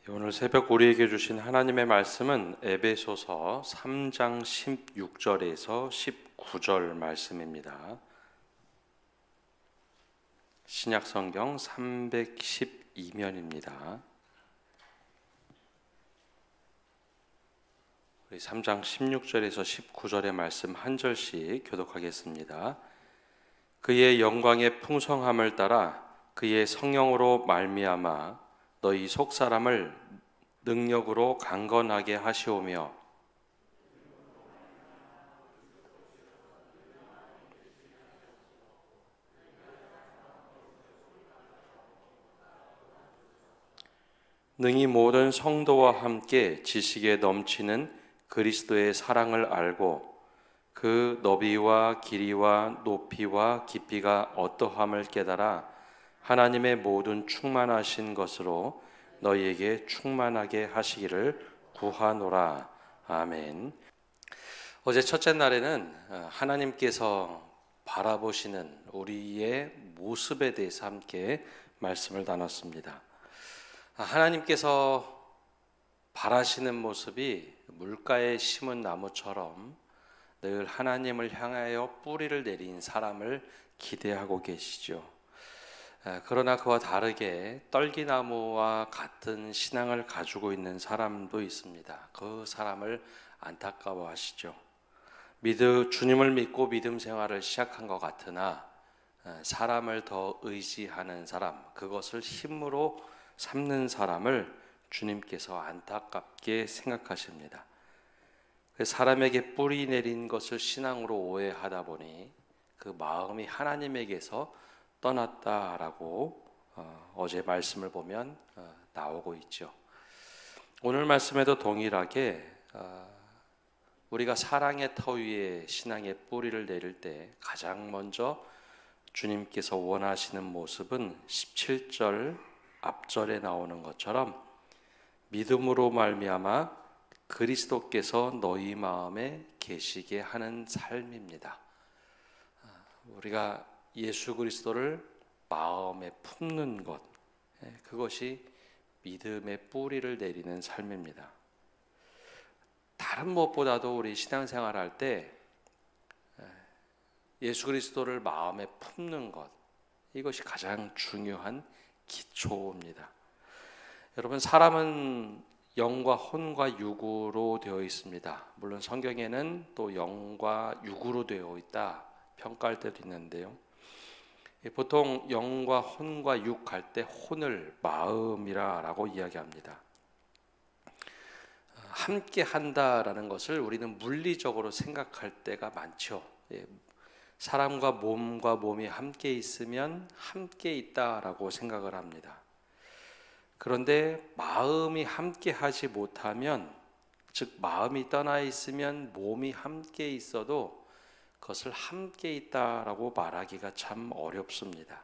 오늘 새벽 우리에게 주신 하나님의 말씀은 에베소서 3장 16절에서 19절 말씀입니다. 신약성경 312면입니다. 우리 3장 16절에서 19절의 말씀 한 절씩 교독하겠습니다. 그의 영광의 풍성함을 따라 그의 성령으로 말미암아 너희 속사람을 능력으로 강건하게 하시오며 능히 모든 성도와 함께 지식에 넘치는 그리스도의 사랑을 알고 그 너비와 길이와 높이와 깊이가 어떠함을 깨달아 하나님의 모든 충만하신 것으로 너희에게 충만하게 하시기를 구하노라. 아멘. 어제 첫째 날에는 하나님께서 바라보시는 우리의 모습에 대해서 함께 말씀을 나눴습니다. 하나님께서 바라시는 모습이 물가에 심은 나무처럼 늘 하나님을 향하여 뿌리를 내린 사람을 기대하고 계시죠. 그러나 그와 다르게 떨기나무와 같은 신앙을 가지고 있는 사람도 있습니다. 그 사람을 안타까워하시죠. 주님을 믿고 믿음 생활을 시작한 것 같으나 사람을 더 의지하는 사람, 그것을 힘으로 삼는 사람을 주님께서 안타깝게 생각하십니다. 사람에게 뿌리 내린 것을 신앙으로 오해하다 보니 그 마음이 하나님에게서 떠났다라고 어제 말씀을 보면 나오고 있죠. 오늘 말씀에도 동일하게 우리가 사랑의 터 위에 신앙의 뿌리를 내릴 때 가장 먼저 주님께서 원하시는 모습은 17절 앞절에 나오는 것처럼 믿음으로 말미암아 그리스도께서 너희 마음에 계시게 하는 삶입니다. 우리가 예수 그리스도를 마음에 품는 것, 그것이 믿음의 뿌리를 내리는 삶입니다. 다른 무엇보다도 우리 신앙생활 할 때 예수 그리스도를 마음에 품는 것, 이것이 가장 중요한 기초입니다. 여러분, 사람은 영과 혼과 육으로 되어 있습니다. 물론 성경에는 또 영과 육으로 되어 있다 평가할 때도 있는데요. 보통 영과 혼과 육 할 때 혼을 마음이라고 이야기합니다. 함께 한다라는 것을 우리는 물리적으로 생각할 때가 많죠. 사람과 몸이 함께 있으면 함께 있다라고 생각을 합니다. 그런데 마음이 함께 하지 못하면, 즉 마음이 떠나 있으면 몸이 함께 있어도 그것을 함께 있다라고 말하기가 참 어렵습니다.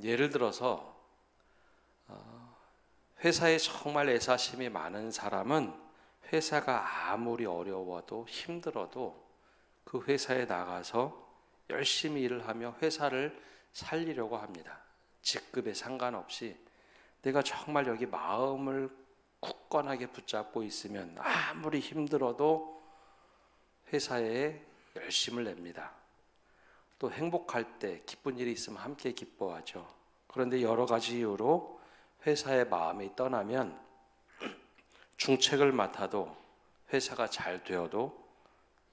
예를 들어서 회사에 정말 애사심이 많은 사람은 회사가 아무리 어려워도 힘들어도 그 회사에 나가서 열심히 일을 하며 회사를 살리려고 합니다. 직급에 상관없이 내가 정말 여기 마음을 굳건하게 붙잡고 있으면 아무리 힘들어도 회사에 열심을 냅니다. 또 행복할 때 기쁜 일이 있으면 함께 기뻐하죠. 그런데 여러 가지 이유로 회사에 마음이 떠나면 중책을 맡아도 회사가 잘 되어도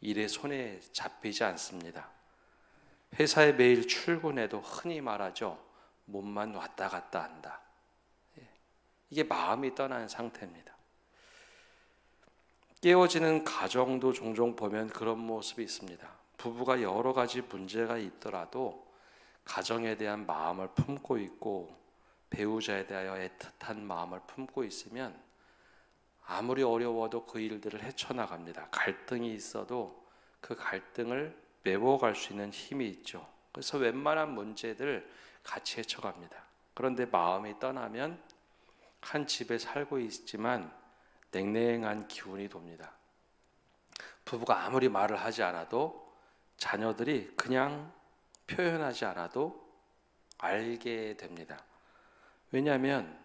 일에 손에 잡히지 않습니다. 회사에 매일 출근해도 흔히 말하죠. 몸만 왔다 갔다 한다. 이게 마음이 떠난 상태입니다. 깨어지는 가정도 종종 보면 그런 모습이 있습니다. 부부가 여러 가지 문제가 있더라도 가정에 대한 마음을 품고 있고 배우자에 대하여 애틋한 마음을 품고 있으면 아무리 어려워도 그 일들을 헤쳐나갑니다. 갈등이 있어도 그 갈등을 메워갈 수 있는 힘이 있죠. 그래서 웬만한 문제들 같이 헤쳐갑니다. 그런데 마음이 떠나면 한 집에 살고 있지만 냉랭한 기운이 돕니다. 부부가 아무리 말을 하지 않아도 자녀들이 그냥 표현하지 않아도 알게 됩니다. 왜냐하면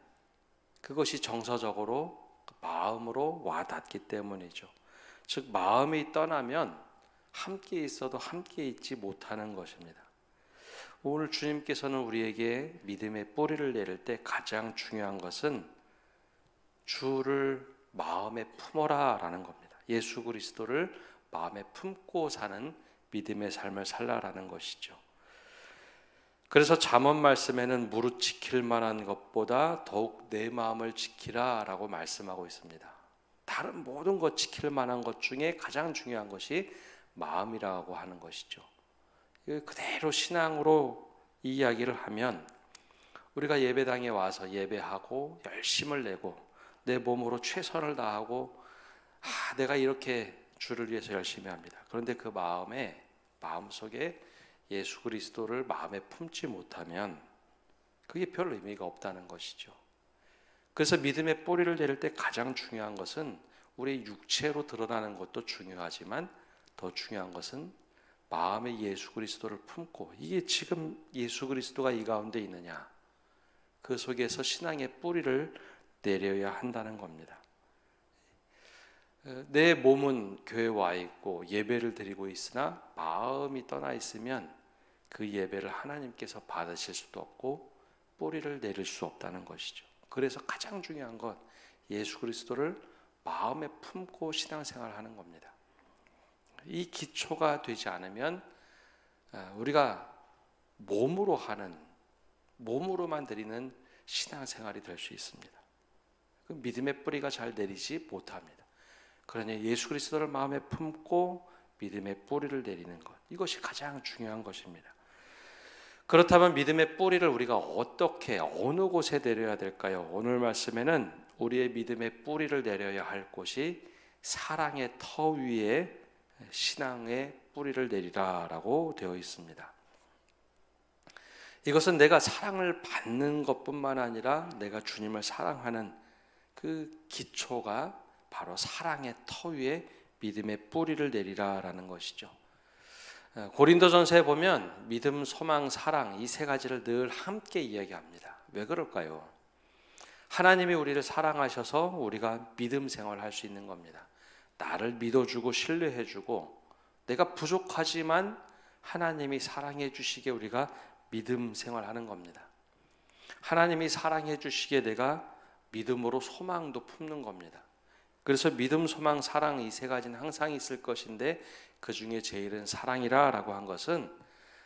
그것이 정서적으로 마음으로 와닿기 때문이죠. 즉 마음이 떠나면 함께 있어도 함께 있지 못하는 것입니다. 오늘 주님께서는 우리에게 믿음의 뿌리를 내릴 때 가장 중요한 것은 주를 마음에 품어라 라는 겁니다. 예수 그리스도를 마음에 품고 사는 믿음의 삶을 살라라는 것이죠. 그래서 잠언 말씀에는 무릇 지킬 만한 것보다 더욱 내 마음을 지키라 라고 말씀하고 있습니다. 다른 모든 것 지킬 만한 것 중에 가장 중요한 것이 마음이라고 하는 것이죠. 그대로 신앙으로 이 이야기를 하면 우리가 예배당에 와서 예배하고 열심을 내고 내 몸으로 최선을 다하고 내가 이렇게 주를 위해서 열심히 합니다. 그런데 그 마음속에 예수 그리스도를 마음에 품지 못하면 그게 별 의미가 없다는 것이죠. 그래서 믿음의 뿌리를 내릴 때 가장 중요한 것은 우리의 육체로 드러나는 것도 중요하지만 더 중요한 것은 마음에 예수 그리스도를 품고, 이게 지금 예수 그리스도가 이 가운데 있느냐, 그 속에서 신앙의 뿌리를 내려야 한다는 겁니다. 내 몸은 교회에 와 있고 예배를 드리고 있으나 마음이 떠나 있으면 그 예배를 하나님께서 받으실 수도 없고 뿌리를 내릴 수 없다는 것이죠. 그래서 가장 중요한 것, 예수 그리스도를 마음에 품고 신앙생활하는 겁니다. 이 기초가 되지 않으면 우리가 몸으로만 드리는 신앙생활이 될 수 있습니다. 그 믿음의 뿌리가 잘 내리지 못합니다. 그러니 예수 그리스도를 마음에 품고 믿음의 뿌리를 내리는 것, 이것이 가장 중요한 것입니다. 그렇다면 믿음의 뿌리를 우리가 어떻게, 어느 곳에 내려야 될까요? 오늘 말씀에는 우리의 믿음의 뿌리를 내려야 할 곳이 사랑의 터 위에 신앙의 뿌리를 내리라라고 되어 있습니다. 이것은 내가 사랑을 받는 것뿐만 아니라 내가 주님을 사랑하는 그 기초가 바로 사랑의 터 위에 믿음의 뿌리를 내리라라는 것이죠. 고린도전서에 보면 믿음, 소망, 사랑, 이 세 가지를 늘 함께 이야기합니다. 왜 그럴까요? 하나님이 우리를 사랑하셔서 우리가 믿음 생활할 수 있는 겁니다. 나를 믿어주고 신뢰해주고 내가 부족하지만 하나님이 사랑해 주시기에 우리가 믿음 생활하는 겁니다. 하나님이 사랑해 주시기에 내가 믿음으로 소망도 품는 겁니다. 그래서 믿음, 소망, 사랑, 이 세 가지는 항상 있을 것인데 그 중에 제일은 사랑이라고 한 것은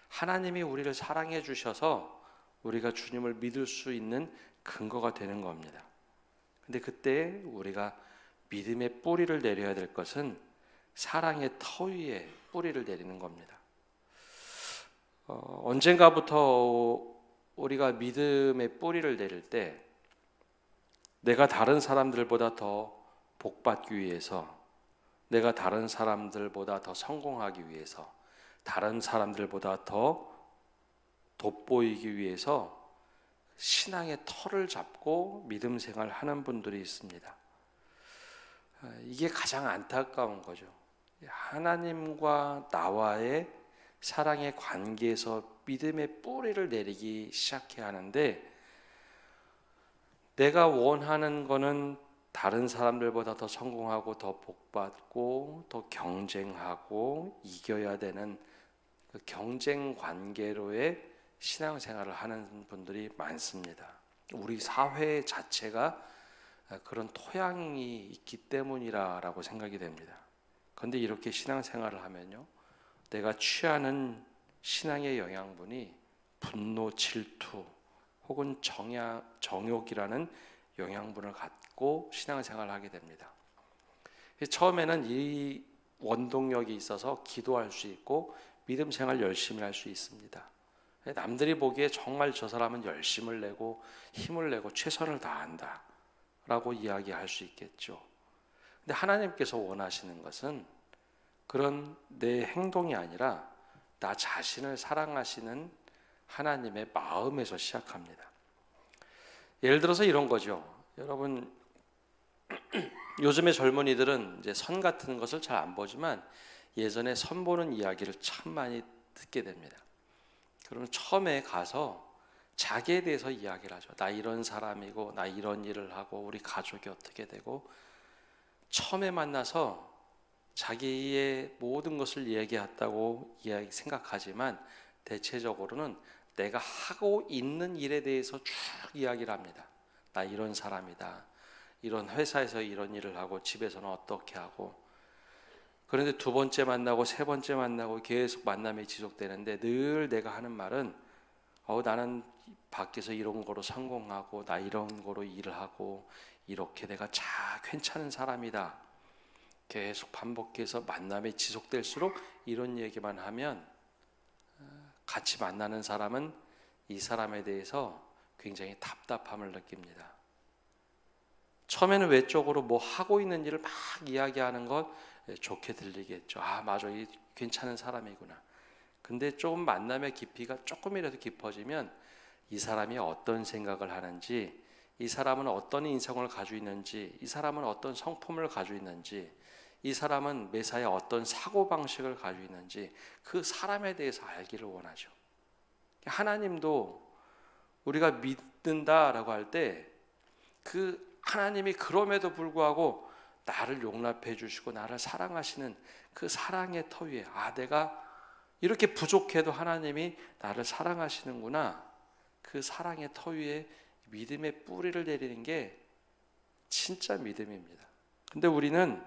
하나님이 우리를 사랑해 주셔서 우리가 주님을 믿을 수 있는 근거가 되는 겁니다. 근데 그때 우리가 믿음의 뿌리를 내려야 될 것은 사랑의 터 위에 뿌리를 내리는 겁니다. 언젠가부터 우리가 믿음의 뿌리를 내릴 때 내가 다른 사람들보다 더 복받기 위해서, 내가 다른 사람들보다 더 성공하기 위해서, 다른 사람들보다 더 돋보이기 위해서 신앙의 터를 잡고 믿음 생활하는 분들이 있습니다. 이게 가장 안타까운 거죠. 하나님과 나와의 사랑의 관계에서 믿음의 뿌리를 내리기 시작해야 하는데 내가 원하는 거는 다른 사람들보다 더 성공하고 더 복받고 더 경쟁하고 이겨야 되는 그 경쟁 관계로의 신앙생활을 하는 분들이 많습니다. 우리 사회 자체가 그런 토양이 있기 때문이라고 생각이 됩니다. 그런데 이렇게 신앙생활을 하면요, 내가 취하는 신앙의 영양분이 분노, 질투 혹은 정욕이라는 영양분을 갖고 신앙생활을 하게 됩니다. 처음에는 이 원동력이 있어서 기도할 수 있고 믿음 생활 열심히 할 수 있습니다. 남들이 보기에 정말 저 사람은 열심을 내고 힘을 내고 최선을 다한다 라고 이야기할 수 있겠죠. 근데 하나님께서 원하시는 것은 그런 내 행동이 아니라 나 자신을 사랑하시는 하나님의 마음에서 시작합니다. 예를 들어서 이런 거죠. 여러분, 요즘의 젊은이들은 이제 선 같은 것을 잘 안 보지만 예전에 선 보는 이야기를 참 많이 듣게 됩니다. 그러면 처음에 가서 자기에 대해서 이야기를 하죠. 나 이런 사람이고 나 이런 일을 하고 우리 가족이 어떻게 되고, 처음에 만나서 자기의 모든 것을 얘기했다고 생각하지만 대체적으로는 내가 하고 있는 일에 대해서 쭉 이야기를 합니다. 나 이런 사람이다. 이런 회사에서 이런 일을 하고 집에서는 어떻게 하고. 그런데 두 번째 만나고 세 번째 만나고 계속 만남이 지속되는데 늘 내가 하는 말은 나는 밖에서 이런 거로 성공하고 나 이런 거로 일을 하고 이렇게 내가 괜찮은 사람이다. 계속 반복해서 만남이 지속될수록 이런 얘기만 하면 같이 만나는 사람은 이 사람에 대해서 굉장히 답답함을 느낍니다. 처음에는 외적으로 뭐 하고 있는 일을 막 이야기하는 것 좋게 들리겠죠. 맞아, 이 괜찮은 사람이구나. 근데 조금 만남의 깊이가 조금이라도 깊어지면 이 사람이 어떤 생각을 하는지, 이 사람은 어떤 인성을 가지고 있는지, 이 사람은 어떤 성품을 가지고 있는지, 이 사람은 매사에 어떤 사고방식을 가지고 있는지 그 사람에 대해서 알기를 원하죠. 하나님도 우리가 믿는다라고 할 때 그 하나님이 그럼에도 불구하고 나를 용납해 주시고 나를 사랑하시는 그 사랑의 터 위에 내가 이렇게 부족해도 하나님이 나를 사랑하시는구나, 그 사랑의 터 위에 믿음의 뿌리를 내리는 게 진짜 믿음입니다. 근데 우리는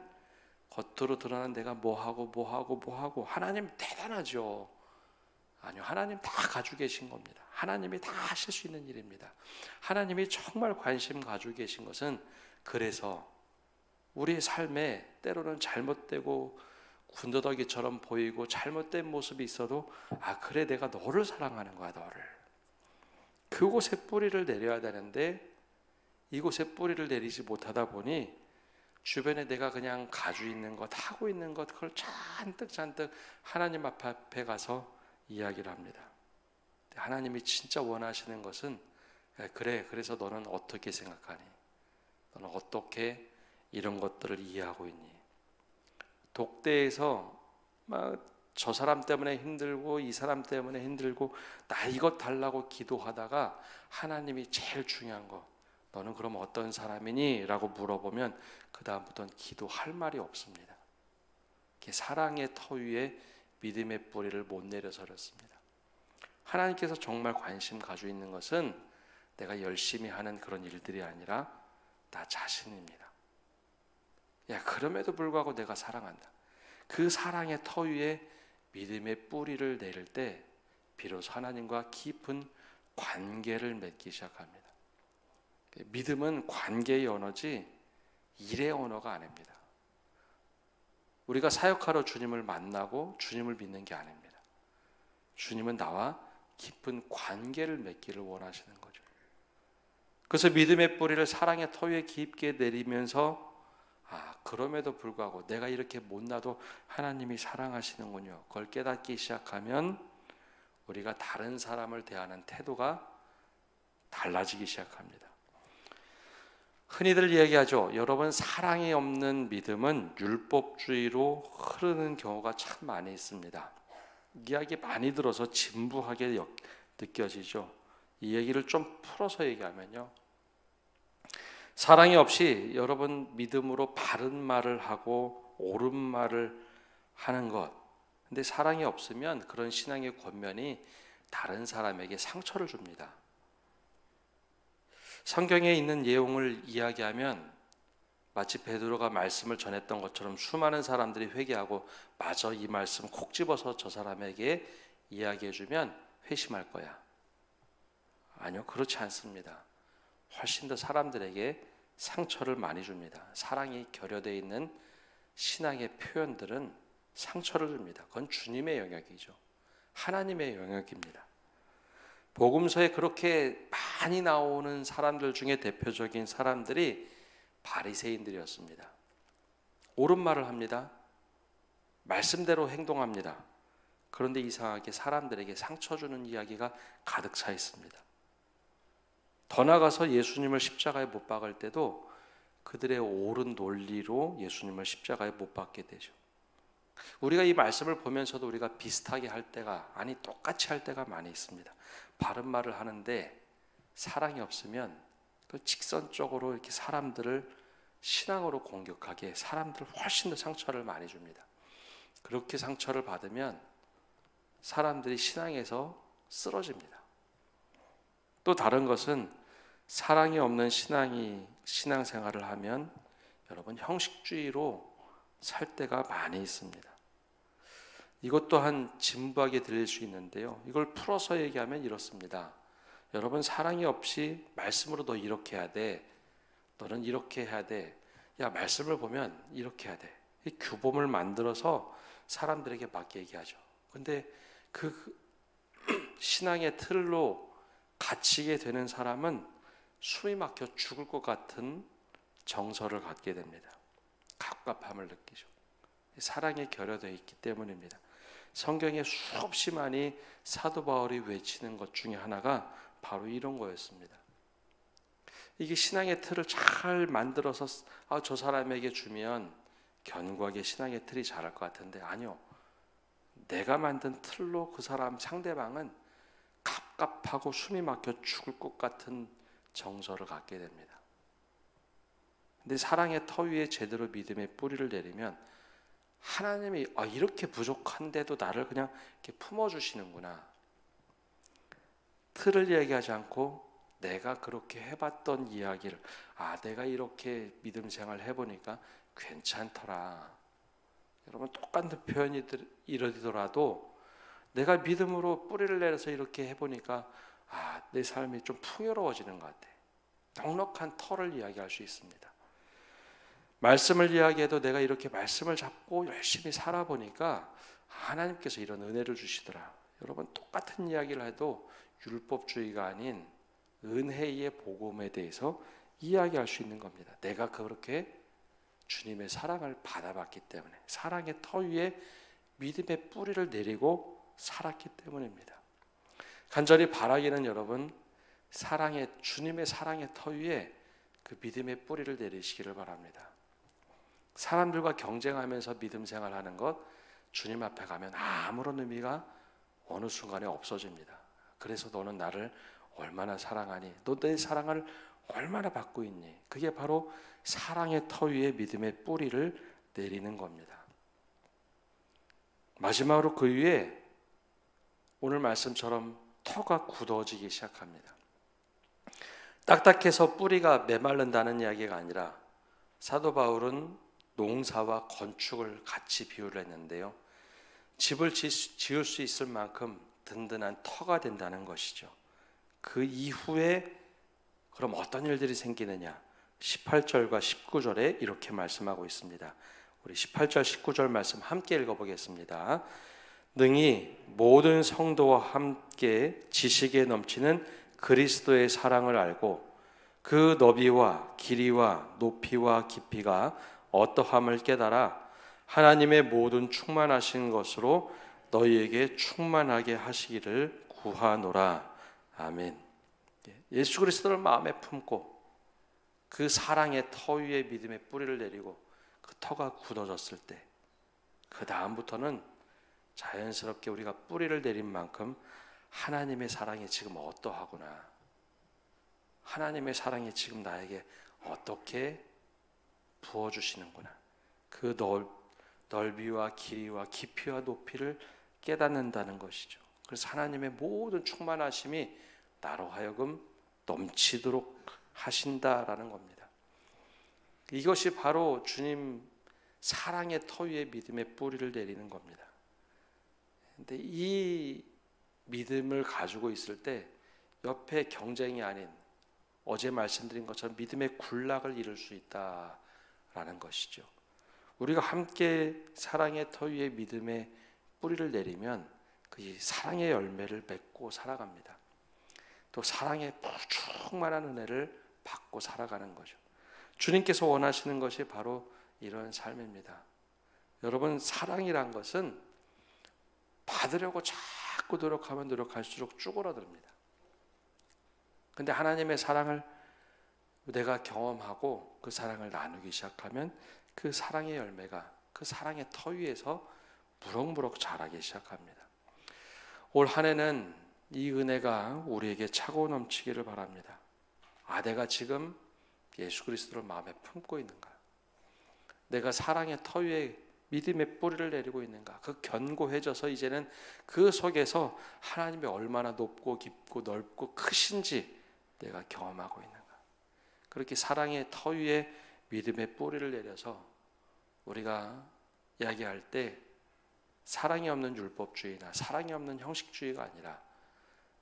겉으로 드러난 내가 뭐하고 하나님 대단하죠. 아니요, 하나님 다 가지고 계신 겁니다. 하나님이 다 하실 수 있는 일입니다. 하나님이 정말 관심 가지고 계신 것은, 그래서 우리의 삶에 때로는 잘못되고 군더더기처럼 보이고 잘못된 모습이 있어도 그래, 내가 너를 사랑하는 거야, 너를. 그곳에 뿌리를 내려야 되는데 이곳에 뿌리를 내리지 못하다 보니 주변에 내가 그냥 가지고 있는 것, 하고 있는 것, 그걸 잔뜩 하나님 앞에 가서 이야기를 합니다. 하나님이 진짜 원하시는 것은, 그래, 그래서 너는 어떻게 생각하니? 너는 어떻게 이런 것들을 이해하고 있니? 독대에서 막 저 사람 때문에 힘들고 이 사람 때문에 힘들고 나 이것 달라고 기도하다가 하나님이 제일 중요한 거, 너는 그럼 어떤 사람이니? 라고 물어보면 그 다음부터는 기도할 말이 없습니다. 사랑의 터 위에 믿음의 뿌리를 못 내려서 그렇습니다. 하나님께서 정말 관심 가지고 있는 것은 내가 열심히 하는 그런 일들이 아니라 나 자신입니다. 그럼에도 불구하고 내가 사랑한다. 그 사랑의 터 위에 믿음의 뿌리를 내릴 때 비로소 하나님과 깊은 관계를 맺기 시작합니다. 믿음은 관계의 언어지 일의 언어가 아닙니다. 우리가 사역하러 주님을 만나고 주님을 믿는 게 아닙니다. 주님은 나와 깊은 관계를 맺기를 원하시는 거죠. 그래서 믿음의 뿌리를 사랑의 터 위에 깊게 내리면서 그럼에도 불구하고 내가 이렇게 못나도 하나님이 사랑하시는군요, 그걸 깨닫기 시작하면 우리가 다른 사람을 대하는 태도가 달라지기 시작합니다. 흔히들 얘기하죠. 여러분, 사랑이 없는 믿음은 율법주의로 흐르는 경우가 참 많이 있습니다. 이야기 많이 들어서 진부하게 느껴지죠. 이 얘기를 좀 풀어서 얘기하면요, 사랑이 없이 여러분 믿음으로 바른 말을 하고 옳은 말을 하는 것, 근데 사랑이 없으면 그런 신앙의 권면이 다른 사람에게 상처를 줍니다. 성경에 있는 내용을 이야기하면 마치 베드로가 말씀을 전했던 것처럼 수많은 사람들이 회개하고 맞아, 이 말씀 콕 집어서 저 사람에게 이야기해주면 회심할 거야. 아니요, 그렇지 않습니다. 훨씬 더 사람들에게 상처를 많이 줍니다. 사랑이 결여되어 있는 신앙의 표현들은 상처를 줍니다. 그건 주님의 영역이죠. 하나님의 영역입니다. 복음서에 그렇게 많이 나오는 사람들 중에 대표적인 사람들이 바리새인들이었습니다. 옳은 말을 합니다. 말씀대로 행동합니다. 그런데 이상하게 사람들에게 상처 주는 이야기가 가득 차 있습니다. 더 나아가서 예수님을 십자가에 못 박을 때도 그들의 옳은 논리로 예수님을 십자가에 못 박게 되죠. 우리가 이 말씀을 보면서도 우리가 비슷하게 할 때가, 아니 똑같이 할 때가 많이 있습니다. 바른 말을 하는데 사랑이 없으면 그 직선적으로 이렇게 사람들을 신앙으로 공격하게, 사람들을 훨씬 더 상처를 많이 줍니다. 그렇게 상처를 받으면 사람들이 신앙에서 쓰러집니다. 또 다른 것은 사랑이 없는 신앙생활을 하면 여러분 형식주의로 살 때가 많이 있습니다. 이것 또한 진부하게 들릴 수 있는데요. 이걸 풀어서 얘기하면 이렇습니다. 여러분, 사랑이 없이 말씀으로 너 이렇게 해야 돼. 너는 이렇게 해야 돼. 야, 말씀을 보면 이렇게 해야 돼. 이 규범을 만들어서 사람들에게 막 얘기하죠. 근데 그 신앙의 틀로 갇히게 되는 사람은 숨이 막혀 죽을 것 같은 정서를 갖게 됩니다. 갑갑함을 느끼죠. 사랑이 결여되어 있기 때문입니다. 성경에 수없이 많이 사도 바울이 외치는 것 중에 하나가 바로 이런 거였습니다. 이게 신앙의 틀을 잘 만들어서 저 사람에게 주면 견고하게 신앙의 틀이 자랄 것 같은데, 아니요. 내가 만든 틀로 그 사람 상대방은 갑갑하고 숨이 막혀 죽을 것 같은 정서를 갖게 됩니다. 근데 사랑의 터 위에 제대로 믿음의 뿌리를 내리면 하나님이 이렇게 부족한데도 나를 그냥 이렇게 품어주시는구나. 틀을 얘기하지 않고 내가 그렇게 해봤던 이야기를, 내가 이렇게 믿음 생활 해보니까 괜찮더라. 여러분, 똑같은 표현이 이러더라도 내가 믿음으로 뿌리를 내려서 이렇게 해보니까 내 삶이 좀 풍요로워지는 것 같아. 넉넉한 터를 이야기할 수 있습니다. 말씀을 이야기해도 내가 이렇게 말씀을 잡고 열심히 살아보니까 하나님께서 이런 은혜를 주시더라. 여러분, 똑같은 이야기를 해도 율법주의가 아닌 은혜의 복음에 대해서 이야기할 수 있는 겁니다. 내가 그렇게 주님의 사랑을 받아봤기 때문에, 사랑의 터 위에 믿음의 뿌리를 내리고 살았기 때문입니다. 간절히 바라기는 여러분, 주님의 사랑의 터 위에 그 믿음의 뿌리를 내리시기를 바랍니다. 사람들과 경쟁하면서 믿음 생활하는 것, 주님 앞에 가면 아무런 의미가 어느 순간에 없어집니다. 그래서 너는 나를 얼마나 사랑하니? 너 내 사랑을 얼마나 받고 있니? 그게 바로 사랑의 터 위에 믿음의 뿌리를 내리는 겁니다. 마지막으로 그 위에 오늘 말씀처럼 터가 굳어지기 시작합니다. 딱딱해서 뿌리가 메마른다는 이야기가 아니라 사도 바울은 농사와 건축을 같이 비유를 했는데요. 집을 지을 수 있을 만큼 든든한 터가 된다는 것이죠. 그 이후에 그럼 어떤 일들이 생기느냐? 18절과 19절에 이렇게 말씀하고 있습니다. 우리 18절 19절 말씀 함께 읽어보겠습니다. 능히 모든 성도와 함께 지식에 넘치는 그리스도의 사랑을 알고 그 너비와 길이와 높이와 깊이가 어떠함을 깨달아 하나님의 모든 충만하신 것으로 너희에게 충만하게 하시기를 구하노라. 아멘. 예수 그리스도를 마음에 품고 그 사랑의 터 위에 믿음의 뿌리를 내리고 그 터가 굳어졌을 때, 그 다음부터는 자연스럽게 우리가 뿌리를 내린 만큼 하나님의 사랑이 지금 어떠하구나, 하나님의 사랑이 지금 나에게 어떻게 부어주시는구나, 그 넓이와 길이와 깊이와 높이를 깨닫는다는 것이죠. 그래서 하나님의 모든 충만하심이 나로 하여금 넘치도록 하신다라는 겁니다. 이것이 바로 주님 사랑의 터 위에 믿음의 뿌리를 내리는 겁니다. 근데 이 믿음을 가지고 있을 때 옆에 경쟁이 아닌, 어제 말씀드린 것처럼 믿음의 군락을 이룰 수 있다라는 것이죠. 우리가 함께 사랑의 터 위에 믿음의 뿌리를 내리면 그 사랑의 열매를 맺고 살아갑니다. 또 사랑의 충만한 은혜를 받고 살아가는 거죠. 주님께서 원하시는 것이 바로 이런 삶입니다. 여러분, 사랑이란 것은 받으려고 자꾸 노력하면 노력할수록 쭈그러듭니다. 근데 하나님의 사랑을 내가 경험하고 그 사랑을 나누기 시작하면 그 사랑의 열매가 그 사랑의 터 위에서 무럭무럭 자라기 시작합니다. 올 한 해는 이 은혜가 우리에게 차고 넘치기를 바랍니다. 내가 지금 예수 그리스도를 마음에 품고 있는가? 내가 사랑의 터 위에 믿음의 뿌리를 내리고 있는가? 그 견고해져서 이제는 그 속에서 하나님이 얼마나 높고 깊고 넓고 크신지 내가 경험하고 있는가? 그렇게 사랑의 터 위에 믿음의 뿌리를 내려서 우리가 이야기할 때 사랑이 없는 율법주의나 사랑이 없는 형식주의가 아니라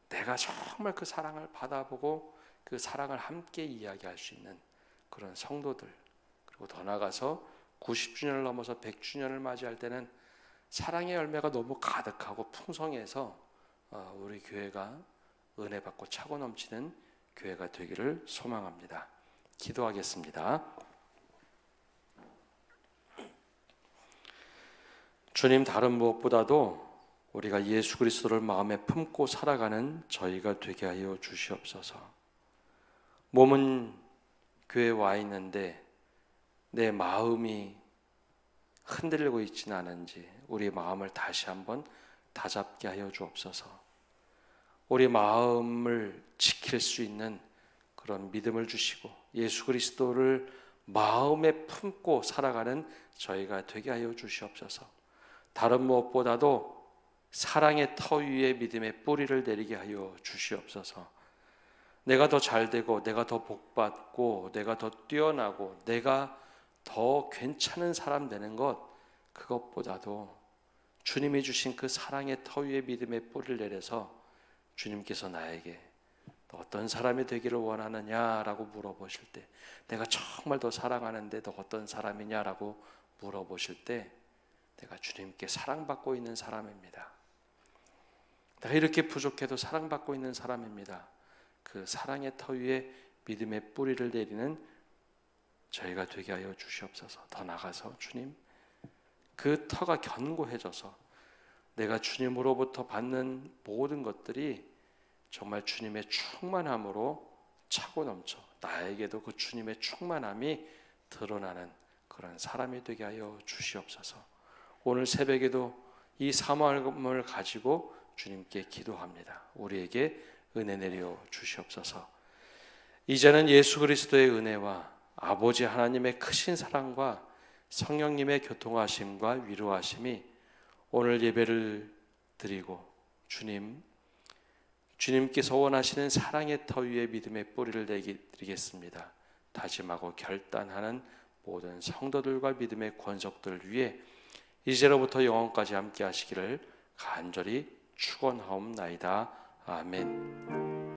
내가 정말 그 사랑을 받아보고 그 사랑을 함께 이야기할 수 있는 그런 성도들, 그리고 더 나아가서 90주년을 넘어서 100주년을 맞이할 때는 사랑의 열매가 너무 가득하고 풍성해서 우리 교회가 은혜 받고 차고 넘치는 교회가 되기를 소망합니다. 기도하겠습니다. 주님, 다른 무엇보다도 우리가 예수 그리스도를 마음에 품고 살아가는 저희가 되게 하여 주시옵소서. 몸은 교회에 와 있는데 내 마음이 흔들리고 있지는 않은지 우리 마음을 다시 한번 다잡게 하여 주옵소서. 우리 마음을 지킬 수 있는 그런 믿음을 주시고 예수 그리스도를 마음에 품고 살아가는 저희가 되게 하여 주시옵소서. 다른 무엇보다도 사랑의 터 위에 믿음의 뿌리를 내리게 하여 주시옵소서. 내가 더 잘되고 내가 더 복받고 내가 더 뛰어나고 내가 더 괜찮은 사람 되는 것, 그것보다도 주님이 주신 그 사랑의 터 위에 믿음의 뿌리를 내려서 주님께서 나에게 너 어떤 사람이 되기를 원하느냐라고 물어보실 때, 내가 정말 더 사랑하는데 너 어떤 사람이냐라고 물어보실 때 내가 주님께 사랑받고 있는 사람입니다. 내가 이렇게 부족해도 사랑받고 있는 사람입니다. 그 사랑의 터 위에 믿음의 뿌리를 내리는 저희가 되게 하여 주시옵소서. 더 나아가서 주님, 그 터가 견고해져서 내가 주님으로부터 받는 모든 것들이 정말 주님의 충만함으로 차고 넘쳐 나에게도 그 주님의 충만함이 드러나는 그런 사람이 되게 하여 주시옵소서. 오늘 새벽에도 이 사모함을 가지고 주님께 기도합니다. 우리에게 은혜 내려 주시옵소서. 이제는 예수 그리스도의 은혜와 아버지 하나님의 크신 사랑과 성령님의 교통하심과 위로하심이 오늘 예배를 드리고 주님께서 원하시는 사랑의 터 위에 믿음의 뿌리를 내드리겠습니다. 다짐하고 결단하는 모든 성도들과 믿음의 권속들 위해 이제로부터 영원까지 함께 하시기를 간절히 축원하옵나이다. 아멘.